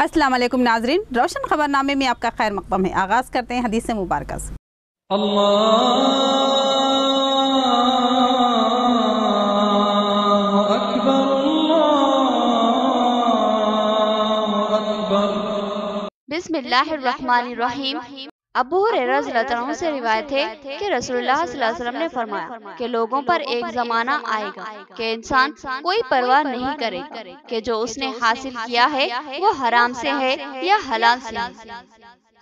अस्सलाम वालेकुम नाजरीन, रोशन खबरनामे में आपका खैर मक़दम है। आगाज़ करते हैं हदीस मुबारक से। अल्लाहु अकबर, अल्लाहु अकबर। बिस्मिल्लाहिर्रहमानिर्रहीम। अबू हुरैरा रज़ियल्लाहु अन्हु से रिवायत है कि रसूलुल्लाह सल्लल्लाहु अलैहि वसल्लम ने फरमाया कि लोगों पर एक ज़माना आएगा कि इंसान कोई परवाह नहीं करेगा कि जो उसने हासिल किया है वो हराम से है या हलाल से है।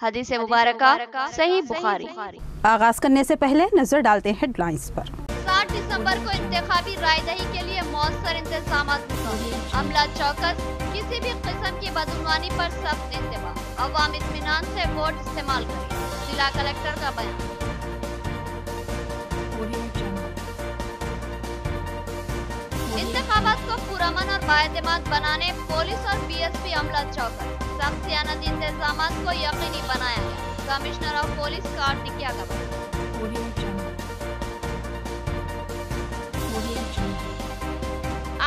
हदीस मुबारका सही बुखारी। आगाज़ करने से पहले नजर डालते हैं हेडलाइंस पर। 7 दिसंबर को इंतखाबी रायदही के लिए मौसर इंतजाम। अमला चौकस, किसी भी किस्म की बदउनवानी पर सख्त इंतबाह। अवाम इत्मीनान से वोट इस्तेमाल करें, जिला कलेक्टर का बयान। इंतखाबात को पुरअमन और बाएतमाद बनाने पुलिस और बीएसपी अमला चौकस, सख्त सियानती इंतजामात को यकीनी बनाया गया। कमिश्नर ऑफ पुलिस कार्तिकिया का बयान।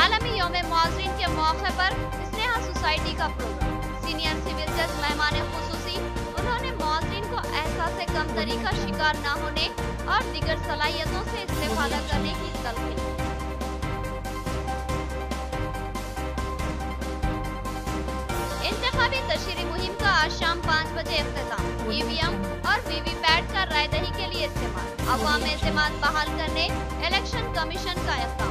आलमी यौम मुआज़रिन के मौके पर स्नेहा सोसाइटी का प्रोग्राम। सीनियर सिविल जज मेहमान खुसूसी, उन्होंने मुआज़रिन को एहसास कमतरी का शिकार न होने और दीगर सलाहियतों से इस्तेफादा करने की तलकीन। इंतखाबी तशरीह मुहिम का आज शाम 5 बजे इख्तिताम। ईवीएम और वीवीपैट का रायदही के लिए इस्तेमाल। अवाम में एतमाद बहाल करने इलेक्शन कमीशन का इक़दाम।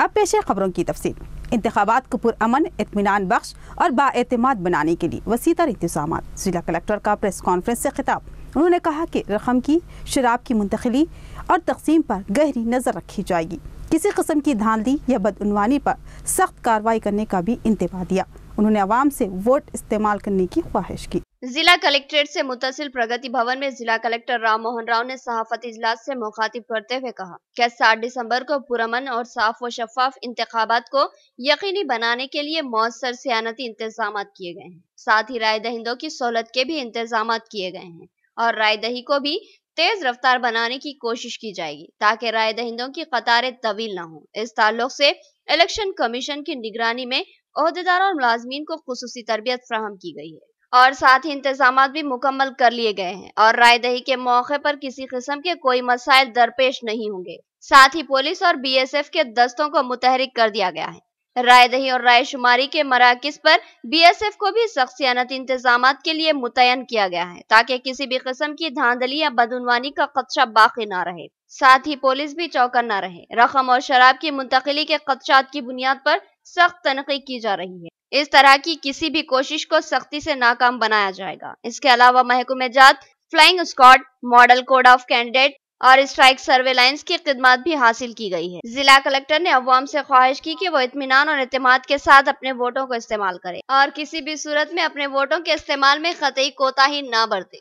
अब पेश है खबरों की तफसील। इंतखाबात को पुरअमन, इत्मीनान बख्श और बाएतमाद बनाने के लिए वसीतर इंतजामात। जिला कलेक्टर का प्रेस कॉन्फ्रेंस से खिताब। उन्होंने कहा कि रकम की, शराब की मुंतकिली और तकसीम पर गहरी नज़र रखी जाएगी। किसी किस्म की धांधली या बदउनवानी पर सख्त कार्रवाई करने का भी इंतबाह दिया। उन्होंने अवाम से वोट इस्तेमाल करने की ख्वाहिश की। जिला कलेक्ट्रेट से मुत्तसिल प्रगति भवन में जिला कलेक्टर राम मोहन राव ने सहाफती इजलास से मुखातिब करते हुए कहा कि 7 दिसंबर को पुरअमन और साफ व शफाफ इंतखाबात को यकीनी बनाने के लिए मौसर सियानती इंतजाम किए गए हैं। साथ ही राय दहिंदों की सहूलत के भी इंतजाम किए गए हैं और राय दही को भी तेज रफ्तार बनाने की कोशिश की जाएगी ताकि राय दहिंदों की कतारें तवील न हो। इस ताल्लुक से इलेक्शन कमीशन की निगरानी में ओहदेदार और मुलाजमीन को खुसूसी तरबियत फराहम की गई है और साथ ही इंतजाम भी मुकम्मल कर लिए गए हैं और राय दही के मौके पर किसी किस्म के कोई मसाइल दरपेश नहीं होंगे। साथ ही पुलिस और बीएसएफ के दस्तों को मुतहरिक कर दिया गया है। राय दही और राय शुमारी के मराकिज पर बीएसएफ को भी सख्त सियानती इंतजाम के लिए मुतयन किया गया है ताकि किसी भी किस्म की धांधली या बदउनवानी का खदशा बाकी न रहे। साथ ही पुलिस भी चौकन्ना रहे। रकम और शराब की मुंतकिली के खदशात की बुनियाद पर सख्त तनकीद की जा रही है। इस तरह की किसी भी कोशिश को सख्ती से नाकाम बनाया जाएगा। इसके अलावा महकमे जात, flying squad, model code of candidate और स्ट्राइक सर्वेलाइंस की खिदमत भी हासिल की गई है। जिला कलेक्टर ने अवाम से ख्वाहिश की कि वो इत्मीनान और एतमाद के साथ अपने वोटों को इस्तेमाल करें और किसी भी सूरत में अपने वोटों के इस्तेमाल में कतई कोताही न बरते।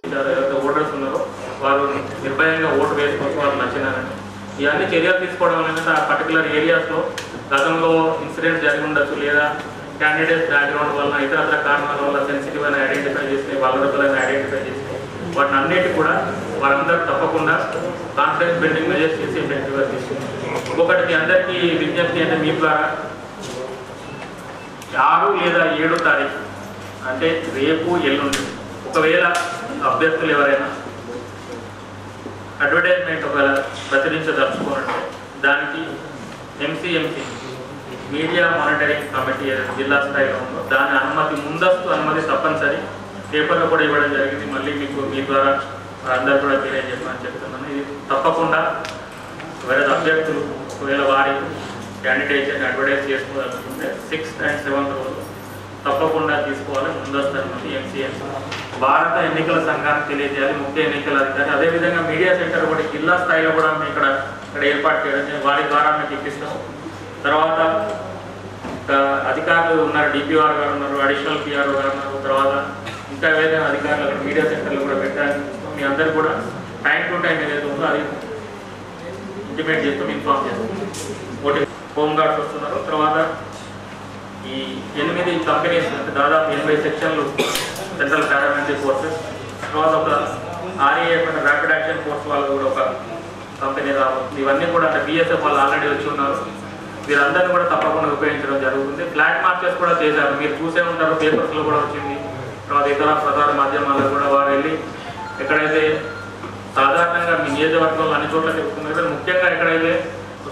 ఇవన్నీ చర్యలు తీసుకోవడం అనేది ఆ పర్టికులర్ ఏరియాస్లో గతంలో ఇన్సిడెంట్స్ జరిగి ఉండొచ్చు లేదా క్యాండిడేట్స్ బ్యాక్గ్రౌండ్ వలన ఇతర కారణాల వల్ల సెన్సిటివ్ అని ఐడెంటిఫై చేసి వల్నరబుల్ అని ఐడెంటిఫై చేసి వాటిని అన్నిటి కూడా వారందరూ తప్పకుండా కాన్ఫిడెన్స్ బిల్డింగ్ మెజర్స్ చేసి ఎఫెక్టివ్గా తీసుకుంటారు. ఒకటి మీ అందరికీ విజ్ఞప్తి అంటే మీ ద్వారా 6 లేదా 7 తారీఖు అంటే రేపు ఎల్లుండి ఒకవేళ అభ్యర్థులు ఎవరైనా అడ్వర్టైజ్మెంట్ ఒకవేళ ప్రచురించదలుచుకోనంటే దానికి ఎంసీఎంసీ మీడియా మానిటరింగ్ కమిటీ జిల్లా స్థాయిలో ఉందో దాని అనుమతి, ముందస్తు అనుమతి తప్పనిసరి పేపర్లో కూడా ఇవ్వడం జరిగింది. మళ్ళీ మీకు మీ ద్వారా అందరూ కూడా తెలియజేయమని చెప్తున్నాను. ఇది తప్పకుండా వేరే అభ్యర్థులు ఒకవేళ వారి క్యాండిడేట్ని అడ్వర్టైజ్ చేసుకోవాలనుకుంటే 6th and 7th రోజు తప్పకుండా తీసుకోవాలి ముందస్తు అనుమతి ఎంసీఎంసీ. భారత ఎన్నికల సంఘానికి తెలియజేయాలి ముఖ్య ఎన్నికల అధికారి. అదేవిధంగా మీడియా సెంటర్ కూడా జిల్లా స్థాయిలో కూడా మేము ఇక్కడ ఏర్పాటు చేయడం వారి ద్వారా మీకు ఇప్పిస్తాం. తర్వాత అధికారులు ఉన్నారు, డిపిఆర్ గారు ఉన్నారు, అడిషనల్ పిఆర్ఓ గారు ఉన్నారు, తర్వాత ఇంకా ఏదైనా అధికారులు అక్కడ మీడియా సెంటర్లు కూడా పెట్టడానికి మీ అందరూ కూడా టైం టు టైం ఏదైతే ఉందో అది ఇంటిమేట్ చేస్తాం, ఇన్ఫార్మ్ చేస్తాం. ఒకటి హోంగార్డ్స్ వస్తున్నారు, తర్వాత ఈ 8 కంపెనీస్ అంటే దాదాపు 80 సెక్షన్లు సెంట్రల్ పారామిలిటరీ ఫోర్సెస్, తర్వాత ఒక ఆర్ఏఎఫ్ అంటే ర్యాపిడ్ యాక్షన్ ఫోర్స్ వాళ్ళు కూడా ఒక కంపెనీ రాబోతుంది. ఇవన్నీ కూడా అంటే బీఎస్ఎఫ్ వాళ్ళు ఆల్రెడీ వచ్చి ఉన్నారు. వీరందరినీ కూడా తప్పకుండా ఉపయోగించడం జరుగుతుంది. ఫ్లాగ్ మార్చెస్ కూడా చేశారు, మీరు చూసే ఉంటారు, పేపర్స్లో కూడా వచ్చింది. తర్వాత ఇతర ప్రసార మాధ్యమాల్లో కూడా వారు వెళ్ళి ఎక్కడైతే సాధారణంగా మీ నియోజకవర్గంలో అన్ని చోట్ల చెప్తున్నారు, ముఖ్యంగా ఎక్కడైతే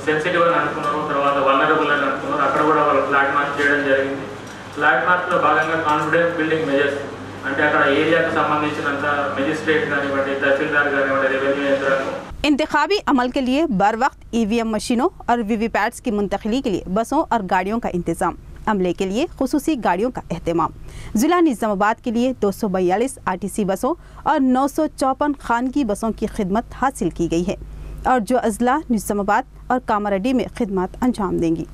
సెన్సిటివ్ అని అనుకున్నారో, తర్వాత వల్నరబుల్ అని అనుకున్నారో అక్కడ కూడా వాళ్ళు ఫ్లాగ్ మార్చ్ చేయడం జరిగింది. ఫ్లాగ్ మార్చ్లో భాగంగా కాన్ఫిడెన్స్ బిల్డింగ్ మెజర్స్ అంటే అక్కడ ఏరియాకు సంబంధించినంత మెజిస్ట్రేట్ కానివ్వండి, తహసీల్దార్ కానివ్వండి, రెవెన్యూ యంత్రాంగం इंतखाबी अमल के लिए बर वक्त EVM मशीनों और वीवीपैट्स की मुंतकिली के लिए बसों और गाड़ियों का इंतजाम, अमले के लिए खुसूसी गाड़ियों का एहतमाम। ज़िला निज़ामाबाद के लिए 242 RTC बसों और 954 खानगी बसों की खिदमत हासिल की गई है और जो अजला निज़ामाबाद और कामारेड्डी में खिदमत अंजाम देंगी।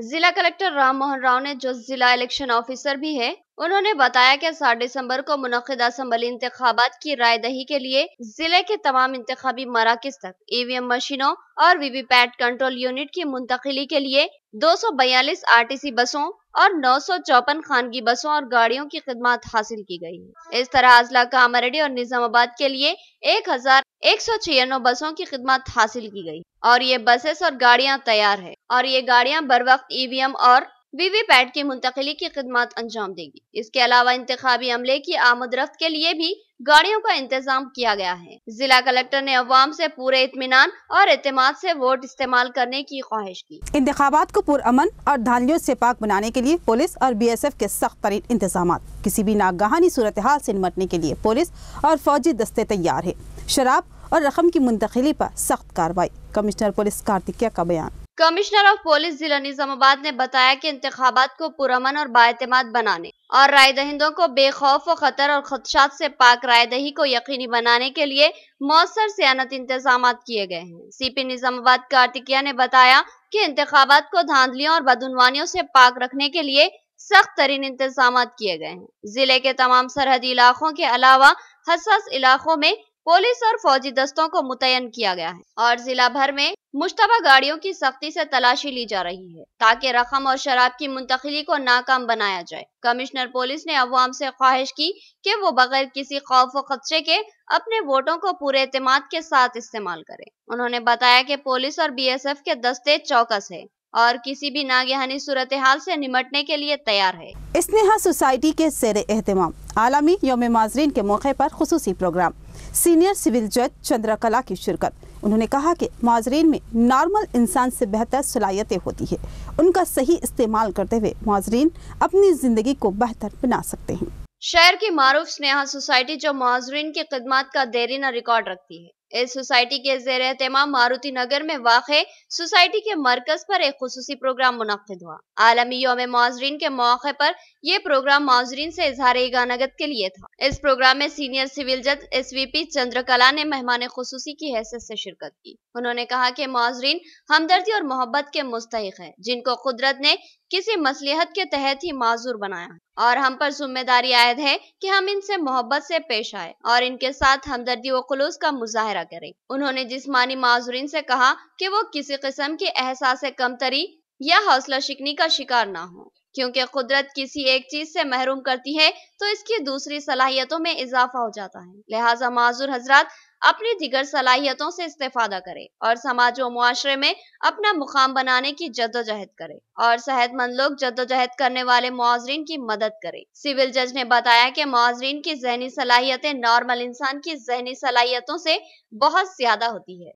जिला कलेक्टर राम मोहन राव ने, जो जिला इलेक्शन ऑफिसर भी है, उन्होंने बताया कि 7 दिसंबर को मुनक्किद असम्बली इंतखाबात की रायदही के लिए जिले के तमाम इंतखाबी मराकिज तक EVM मशीनों और वीवीपैट कंट्रोल यूनिट की मुंतकिली के लिए 242 RTC बसों और 954 खानगी बसों और गाड़ियों की खिदमत हासिल की गई है। इस तरह अजला कामारेड्डी और निजामाबाद के लिए 1196 बसों की खिदमत हासिल की गई और ये बसेस और गाड़ियां तैयार है और ये गाड़ियां बर वक्त EVM और वीवीपैट की मुंतकिली की खिदमत अंजाम देगी। इसके अलावा इंतखाबी अमले की आमद-रफ्त के लिए भी गाड़ियों का इंतजाम किया गया है। जिला कलेक्टर ने अवाम से पूरे इत्मीनान और एतमाद से वोट इस्तेमाल करने की ख्वाहिश की। इंतखाबात को पुरअमन और धांधलियों से पाक बनाने के लिए पुलिस और BSF के सख्त तरीन इंतजाम। किसी भी नागहानी सूरत हाल से निपटने के लिए पुलिस और फौजी दस्ते तैयार है। शराब और रकम की मुंतकिली पर सख्त कार्रवाई, कमिश्नर पुलिस कार्तिकेय का बयान। कमिश्नर ऑफ पुलिस जिला निजामाबाद ने बताया कि इंतखाबात को पुरअमन और बाएतमाद बनाने और राय दहिंदों को बेखौफ व खतर और खदशात से पाक राय दही को यकीनी बनाने के लिए मौसर सियानत इंतजाम किए गए हैं। CP निजामाबाद कार्तिकेय ने बताया कि इंतखाबात को धांधलियों और बदउनवानियों से पाक रखने के लिए सख्त तरीन इंतजाम किए गए हैं। जिले के तमाम सरहदी इलाकों के अलावा हसास इलाकों में पुलिस और फौजी दस्तों को मुतयन किया गया है और जिला भर में मुश्तबा गाड़ियों की सख्ती से तलाशी ली जा रही है ताकि रकम और शराब की मुंतकिली को नाकाम बनाया जाए। कमिश्नर पुलिस ने अवाम से ख्वाहिश की कि वो बगैर किसी खौफ व खदशे के अपने वोटों को पूरे एतमाद के साथ इस्तेमाल करें। उन्होंने बताया कि पुलिस और BSF के दस्ते चौकस है और किसी भी नागहानी सूरत हाल से निमटने के लिए तैयार है। स्नेहा सोसाइटी के ज़ेरे एहतमाम आलमी यौम माजरीन के मौके पर खुसूसी प्रोग्राम, सीनियर सिविल जज चंद्रकला की शिरकत। उन्होंने कहा कि माजरीन में नॉर्मल इंसान से बेहतर सलाहियतें होती है, उनका सही इस्तेमाल करते हुए माजरीन अपनी जिंदगी को बेहतर बना सकते हैं। शहर की मारूफ स्नेहा सोसाइटी जो माजरीन की खिदमत का देरीना रिकॉर्ड रखती है, इस सोसाइटी के ज़ेरे एहतमाम मारुति नगर में वाक़े सोसाइटी के मरकज पर एक खुसूसी प्रोग्राम मुनक्किद हुआ। आलमी यौम माजरीन के मौके पर यह प्रोग्राम माजरीन से इजहार ईगानगत के लिए था। इस प्रोग्राम में सीनियर सिविल जज SVP चंद्रकला ने मेहमान खुसूसी की हैसियत से शिरकत की। उन्होंने कहा कि माजरीन हमदर्दी और मोहब्बत के मुस्तहिक है, जिनको कुदरत ने किसी मसलिहत के तहत ही माजूर बनाया और हम पर जिम्मेदारी आयद है कि हम इनसे मोहब्बत से पेश आए और इनके साथ हमदर्दी व खुलूस का मुजाहरा करें। उन्होंने जिस्मानी माजूरीन से कहा कि वो किसी किस्म के एहसास कमतरी या हौसला शिकनी का शिकार ना हो, क्योंकि कुदरत किसी एक चीज से महरूम करती है तो इसकी दूसरी सलाहियतों में इजाफा हो जाता है। लिहाजा माजूर हजरात अपनी दिगर सलाहियतों से इस्तेफादा करें और समाज व मुआशरे में अपना मुकाम बनाने की जद्दोजहद करें और सेहतमंद लोग जद्दोजहद करने वाले मुआजरीन की मदद करें। सिविल जज ने बताया कि मुआजरीन की ज़हनी सलाहियतें नॉर्मल इंसान की ज़हनी सलाहियतों से बहुत ज्यादा होती है।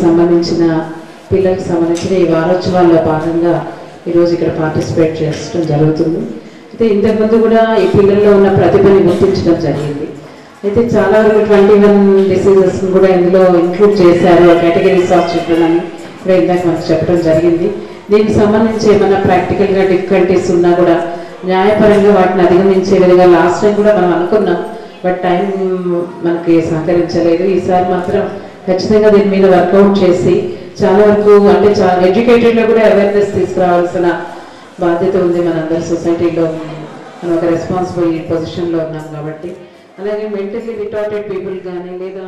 సంబంధించిన పిల్లలకు సంబంధించిన ఈ వారోత్సవాల్లో భాగంగా ఈరోజు ఇక్కడ పార్టిసిపేట్ చేయడం జరుగుతుంది. అయితే ఇంతకుముందు కూడా ఈ పిల్లల్లో ఉన్న ప్రతిభని గుర్తించడం జరిగింది. అయితే చాలా వరకు 21 డిసీజెస్ని కూడా ఇందులో ఇంక్లూడ్ చేశారు, కేటగిరీస్ ఆఫ్ చిల్డ్రన్ అని కూడా ఇందాక మనకు చెప్పడం జరిగింది. దీనికి సంబంధించి ఏమైనా ప్రాక్టికల్గా డిఫికల్టీస్ ఉన్నా కూడా న్యాయపరంగా వాటిని అధిగమించే విధంగా లాస్ట్ టైం కూడా మనం అనుకున్నాం బట్ టైం మనకి సహకరించలేదు. ఈసారి మాత్రం ఖచ్చితంగా దీని మీద వర్కౌట్ చేసి చాలా వరకు అంటే చాలా ఎడ్యుకేటెడ్లో కూడా అవేర్నెస్ తీసుకురావాల్సిన బాధ్యత ఉంది. మనందరి సొసైటీలో మనం ఒక రెస్పాన్సిబుల్ పొజిషన్లో ఉన్నాం కాబట్టి. అలాగే మెంటల్లీ రిటార్టెడ్ పీపుల్ కానీ లేదా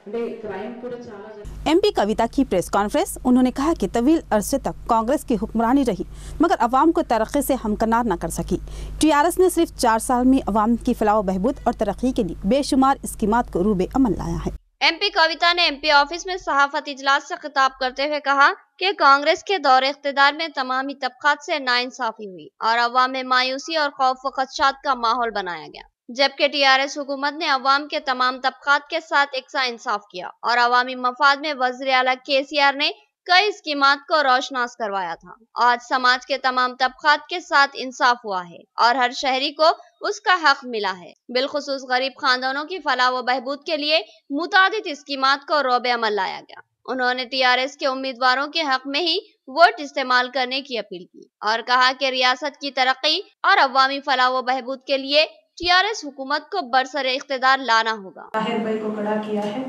అంటే క్రైమ్ కూడా చాలా. MP कविता की प्रेस कॉन्फ्रेंस, उन्होंने कहा कि तवील अरसे तक कांग्रेस की हुक्मरानी रही मगर अवाम को तरक्की से हमकनार न कर सकी। TRS ने सिर्फ 4 साल में अवाम की फलाह बहबूद और तरक्की के लिए बेशुमार स्कीमात को रूबे अमल लाया है। MP कविता ने MP ऑफिस में सहाफत इजलास से खिताब करते हुए कहा कि कांग्रेस के दौर इख्तिदार में तमामी तबकात से नाइंसाफी हुई और अवाम में मायूसी और खौफ व खदशात का माहौल बनाया गया, जबकि TRS हुकूमत ने अवाम के तमाम तबकात के साथ एकसा इंसाफ किया और अवामी मफाद में वज़ीर आला KCR ने कई स्कीमात को रोशनास करवाया था। आज समाज के तमाम तबकात के साथ इंसाफ हुआ है और हर शहरी को उसका हक मिला है। बिलखुसूस गरीब खानदानों की फलाह व बहबूद के लिए मुतादिद स्कीमात को रोबे अमल लाया गया। उन्होंने TRS के उम्मीदवारों के हक में ही वोट इस्तेमाल करने की अपील की और कहा कि रियासत की तरक्की और अवामी फलाह व बहबूद के लिए TRS हुकूमत को बरसरे इख्तिदार लाना होगा। ताहिर भाई को खड़ा किया है,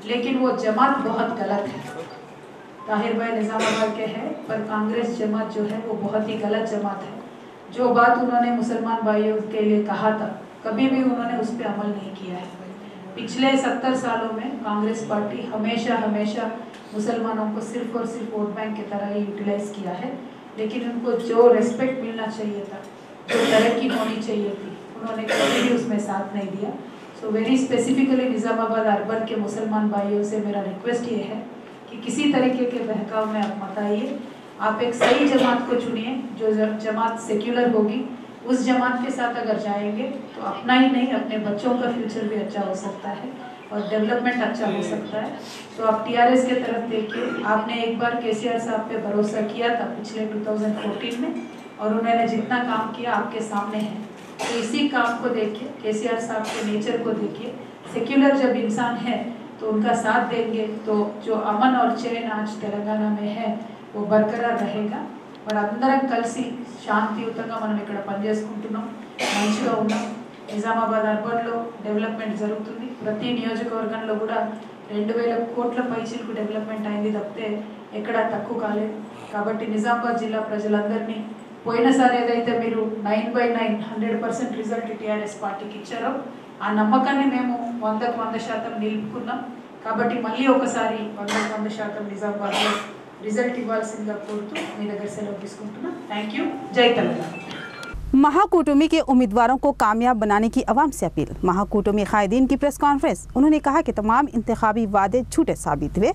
लेकिन वो जमात बहुत गलत है। ताहिर भाई निजामाबाद के हैं, पर कांग्रेस जमात जो है वो बहुत ही गलत जमात है। जो बात उन्होंने मुसलमान भाइयों के लिए कहा था, कभी भी उन्होंने उस पर अमल नहीं किया है। पिछले 70 सालों में कांग्रेस पार्टी हमेशा मुसलमानों को सिर्फ और सिर्फ वोट बैंक की तरह ही यूटिलाइज किया है, लेकिन उनको जो रेस्पेक्ट मिलना चाहिए था, जो तरक्की होनी चाहिए थी, उन्होंने कभी भी उसमें साथ नहीं दिया। So very specifically Nizamabad urban के मुसलमान भाइयों से मेरा रिक्वेस्ट ये है कि किसी तरीके के बहकाव में आप मत आइए। आप एक सही जमात को चुनिए, जो जमात सेक्युलर होगी। उस जमात के साथ अगर जाएंगे तो अपना ही नहीं अपने बच्चों का फ्यूचर भी अच्छा हो सकता है और डेवलपमेंट अच्छा हो सकता है। तो आप TRS के तरफ देखिए। आपने एक बार KCR साहब पे भरोसा किया था पिछले 2014 में, और उन्होंने जितना काम किया आपके सामने है। तो इसी काम को देखिए, KCR साहब के नेचर को देखिए। सेक्युलर जब इंसान है तो उनका साथ देंगे तो जो अमन और चैन आज तेलंगाना में है वो बरकरार रहेगा। और అందరం కలిసి శాంతియుతంగా మనం ఇక్కడ పనిచేసుకుంటున్నాం, మంచిగా ఉన్నాం। నిజామాబాద్ అర్బన్లో డెవలప్మెంట్ జరుగుతుంది। ప్రతి నియోజకవర్గంలో కూడా 2000 కోట్ల పైచిలకు డెవలప్మెంట్ అయింది తప్పితే ఎక్కడా తక్కువ కాలేదు। కాబట్టి నిజామాబాద్ జిల్లా ప్రజలందరినీ పోయినసారి ఏదైతే మీరు 9/9 100% రిజల్ట్ TRS పార్టీకి ఇచ్చారో ఆ నమ్మకాన్ని మేము 100% నిలుపుకున్నాం। కాబట్టి మళ్ళీ ఒకసారి 100% నిజామాబాద్లో रिजल्ट इव्वाल्सिंदिगा कोरुतू मी दग्गर सेलव तीसुकुंटुन्ना। Thank you. जय तेलंगाना। महाकूटमी के उम्मीदवारों को कामयाब बनाने की अवाम से अपील। महाकूटमी कायदीन की प्रेस कॉन्फ्रेंस, उन्होंने कहा कि तमाम इंतखाबी वादे झूठे साबित हुए।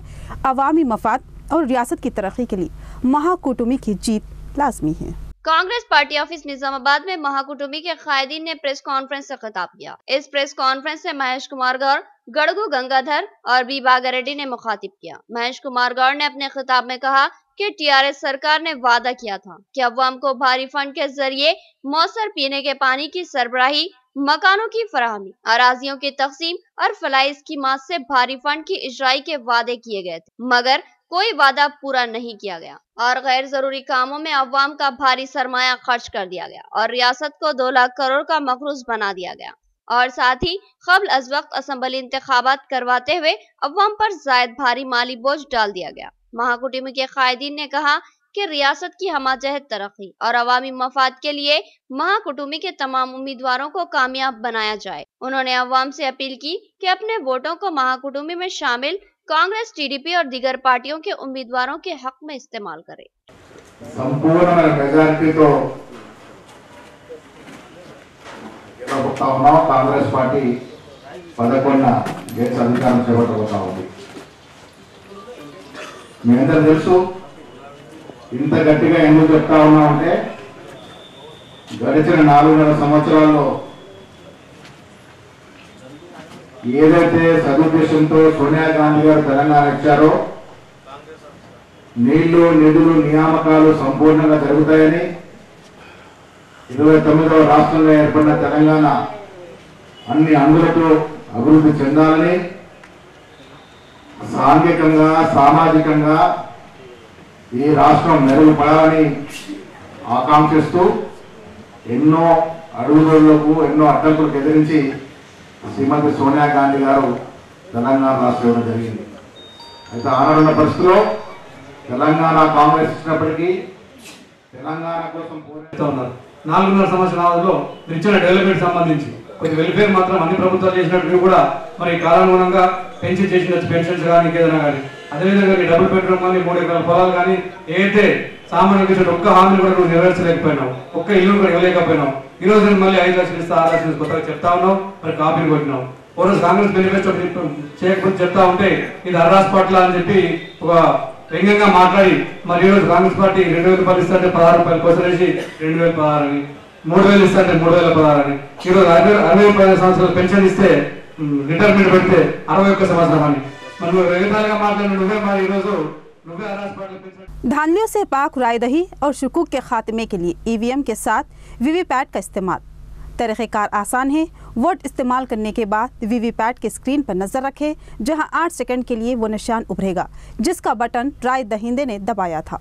अवामी मफाद और रियासत की तरक्की के लिए महाकूटमी की जीत लाजमी है। कांग्रेस पार्टी ऑफिस निजामाबाद में महाकूटमी के कायदीन ने प्रेस कॉन्फ्रेंस से खिताब किया। इस प्रेस कॉन्फ्रेंस से महेश कुमार गौड़, गड़गू गंगाधर और बी बागारेड्डी ने मुखातिब किया। महेश कुमार गौड़ ने अपने खिताब में कहा कि TRS सरकार ने वादा किया था कि अवाम को भारी फंड के जरिए मौसर पीने के पानी की सरबराही, मकानों की फराहमी, अराजियों की तकसीम और फलाई स्कीमात से भारी फंड की इजराई के वादे किए गए थे, मगर कोई वादा पूरा नहीं किया गया और गैर जरूरी कामों में अवाम का भारी सरमाया खर्च कर दिया गया और रियासत को 2 लाख करोड़ का मकरूज बना दिया गया और साथ ही क़ब्ल अज़ वक्त असम्बली इंतखाबात करवाते हुए अवाम पर जायद भारी माली बोझ डाल दिया गया। महाकूटमी के कायदीन ने कहा कि रियासत की हमाजहत तरक्की और अवामी मफाद के लिए महाकूटमी के तमाम उम्मीदवारों को कामयाब बनाया जाए। उन्होंने अवाम से अपील की कि अपने वोटों को महाकूटमी में शामिल कांग्रेस, TDP और दीगर पार्टियों के उम्मीदवारों के हक में इस्तेमाल करे। संपूर्ण मेजॉरिटी तो कांग्रेस पार्टी 11 గేట్స్ అధికారం చేపట్టబోతా ఉంది। మీ అందరూ తెలుసు, ఇంత గట్టిగా ఎందుకు చెప్తా ఉన్నామంటే గడిచిన 4.5 సంవత్సరాల్లో ఏదైతే సదుద్దేశంతో సోనియా గాంధీ గారు తెలంగాణ ఇచ్చారో నీళ్లు, నిధులు, నియామకాలు సంపూర్ణంగా జరుగుతాయని, 29వ రాష్ట్రంలో ఏర్పడిన తెలంగాణ అన్ని అంగులతో అభివృద్ధి చెందాలని, సాంఘికంగా సామాజికంగా ఈ రాష్ట్రం మెరుగుపడాలని ఆకాంక్షిస్తూ ఎన్నో అడుగుదొడులకు ఎన్నో అడ్డంకులకు ఎదిరించి శ్రీమతి సోనియా గాంధీ గారు తెలంగాణ రాష్ట్రం ఇవ్వడం జరిగింది. అయితే ఆనాడున్న పరిస్థితుల్లో తెలంగాణ కాంగ్రెస్ ఇచ్చినప్పటికీ తెలంగాణ కోసం ఉన్నారు. 4.5 సంవత్సరాలలో ఇచ్చిన డెవలప్మెంట్ సంబంధించి కొంచెం వెల్ఫేర్ మాత్రం అన్ని ప్రభుత్వాలు చేసినట్టు కూడా మరి కాలానుగుణంగా పెంచి చేసిన పెన్షన్స్ కానీ ఇంకేదైనా కానీ, అదేవిధంగా డబుల్ బెడ్రూమ్ కానీ 3 ఎకరాల పొలాలు కానీ ఏదైతే సామాన్యులు ఒక్క హామీని కూడా నువ్వు నెరవేర్చలేకపోయినావు, ఒక్క ఇల్లు కూడా ఇవ్వలేకపోయినావు. ఈ రోజు మళ్ళీ 5 లక్షలు ఇస్తా 6 లక్షలు కొత్తగా చెప్తా ఉన్నావు, మరి కాపీలు కొట్టినావు. ఓ రోజు కాంగ్రెస్ మేనిఫెస్టో చేయకపోతే చెప్తా ఉంటే ఇది అర్రాస్ పట్ల అని చెప్పి ఒక వ్యంగ్యంగా మాట్లాడి మరి ఈ రోజు కాంగ్రెస్ పార్టీ 2,000 రూపాయలు ఇస్తుంటే 16 రూపాయలు కోసలేసి 2,016 అని, 3,000 ఇస్తుంటే 3,016 అని, ఈ రోజు 65 సంవత్సరాలు పెన్షన్ ఇస్తే రిటైర్మెంట్ పెడితే 61 సంవత్సరం అని. మరి నువ్వు రకరకాలుగా మాట్లాడిన నువ్వే మరి ఈ రోజు నువ్వే అర్రాస్ పార్టీ పెన్షన్. धांधलियों से पाक रायदही और शुकूक के खात्मे के लिए ईवीएम के साथ वीवीपैट का इस्तेमाल। तरीक़ेकार आसान है। वोट इस्तेमाल करने के बाद वीवीपैट की स्क्रीन पर नज़र रखें, जहां 8 सेकंड के लिए वो निशान उभरेगा जिसका बटन राय दहिंदे ने दबाया था।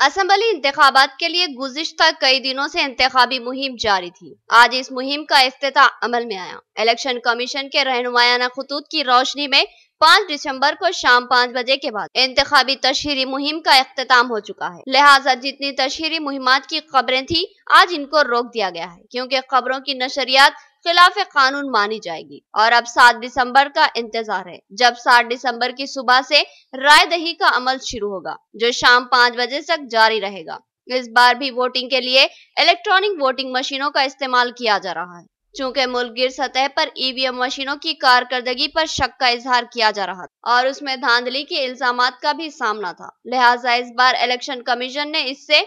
असम्बली इंतखाबात के लिए गुज़िश्ता कई दिनों से इंतखाबी मुहिम जारी थी। आज इस मुहिम का इफ्तिताह अमल में आया। इलेक्शन कमीशन के रहनुमायाना खुतूत की रोशनी में 5 दिसंबर को शाम 5 बजे के बाद इंतखाबी तशहीरी मुहिम का इख्तिताम हो चुका है। लिहाजा जितनी तशहीरी मुहिमात की खबरें थी आज इनको रोक दिया गया है, क्योंकि खबरों की नशरियात खिलाफ कानून मानी जाएगी। और अब 7 दिसंबर का इंतजार है, जब 7 दिसंबर की सुबह से राय दही का अमल शुरू होगा, जो शाम 5 बजे तक जारी रहेगा। इस बार भी वोटिंग के लिए इलेक्ट्रॉनिक वोटिंग मशीनों का इस्तेमाल किया जा रहा है। चूंकि मुल्कगिर सतह पर ईवीएम मशीनों की कारकर्दगी पर शक का इजहार किया जा रहा था और उसमें धांधली के इल्जामात का भी सामना था, लिहाजा इस बार इलेक्शन कमीशन ने इससे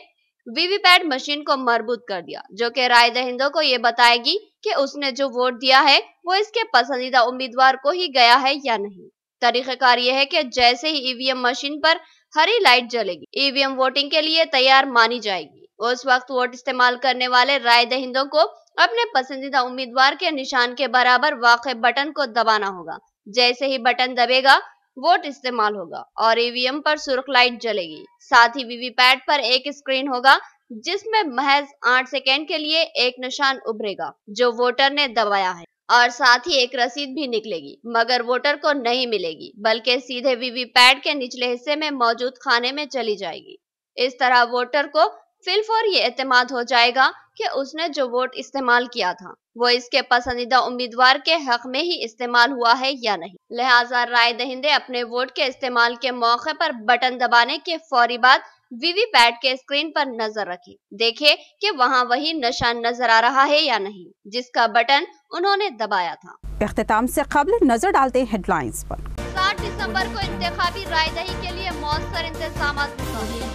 वीवीपैट मशीन को मरबूत कर दिया, जो कि राय दहिंदों को ये बताएगी कि उसने जो वोट दिया है वो इसके पसंदीदा उम्मीदवार को ही गया है या नहीं। तरीक़ेकार यह है कि जैसे ही ईवीएम मशीन पर हरी लाइट जलेगी, ईवीएम वोटिंग के लिए तैयार मानी जाएगी। उस वक्त वोट इस्तेमाल करने वाले राय दहिंदों को अपने पसंदीदा उम्मीदवार के निशान के बराबर वाक़े बटन को दबाना होगा। जैसे ही बटन दबेगा वोट इस्तेमाल होगा और ईवीएम पर सुर्ख लाइट जलेगी। साथ ही वीवीपैट पर एक स्क्रीन होगा जिसमें महज 8 सेकेंड के लिए एक निशान उभरेगा जो वोटर ने दबाया है, और साथ ही एक रसीद भी निकलेगी, मगर वोटर को नहीं मिलेगी, बल्कि सीधे वीवीपैट के निचले हिस्से में मौजूद खाने में चली जाएगी। इस तरह वोटर को फिलफौर ये एतमाद हो जाएगा कि उसने जो वोट इस्तेमाल किया था वो इसके पसंदीदा उम्मीदवार के हक में ही इस्तेमाल हुआ है या नहीं। लिहाजा राय दहिंदे अपने वोट के इस्तेमाल के मौके पर बटन दबाने के फौरी बाद वीवीपैट के स्क्रीन पर नजर रखें, देखें कि वहां वही निशान नजर आ रहा है या नहीं जिसका बटन उन्होंने दबाया था। इख्तिताम से कबल नजर डालते हैं हेडलाइंस पर। 7 दिसंबर को इंतखाबी रायदही के लिए मौसर इंतजाम।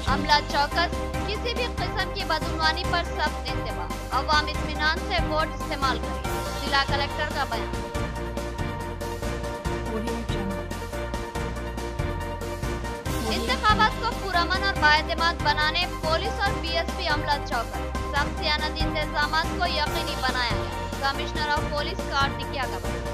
अमला चौकस, किसी भी किस्म की बदउनवानी पर सख्त इंतबाह। अवाम इत्मीनान से वोट इस्तेमाल करें, जिला कलेक्टर का बयान। इंतखाबात को पुरअमन और बाएतमाद बनाने पुलिस और बीएसपी अमला चौकस, सख्त सियानती इंतजामात को यकीनी बनाया गया। कमिश्नर ऑफ पुलिस कार्तिकिया का बयान।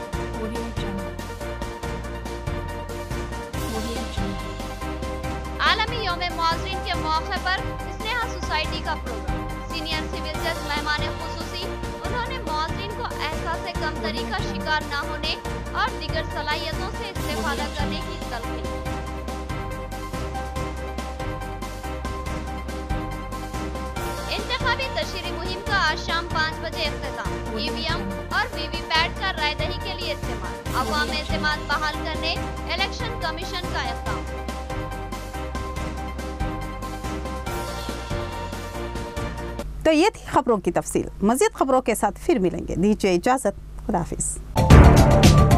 आलमी यौम मुआज़रीन के मौके पर स्नेहा सोसाइटी का प्रोग्राम। सीनियर सिविल जज मेहमान खुसूसी, उन्होंने मुआज़रीन को एहसास कमतरी का शिकार न होने और दीगर सलाहियतों से इस्तेफादा करने की तलकीन। इंतखाबी तशहीरी मुहिम का आज शाम 5 बजे इख्तिताम। ईवीएम और वीवीपैट का रायदही के लिए इस्तेमाल। अवाम में एतमाद बहाल करने इलेक्शन कमीशन का इक़दाम। तो ये थी खबरों की तफसील। मज़ीद खबरों के साथ फिर मिलेंगे। दीजिए इजाज़त। खुदा हाफिज़।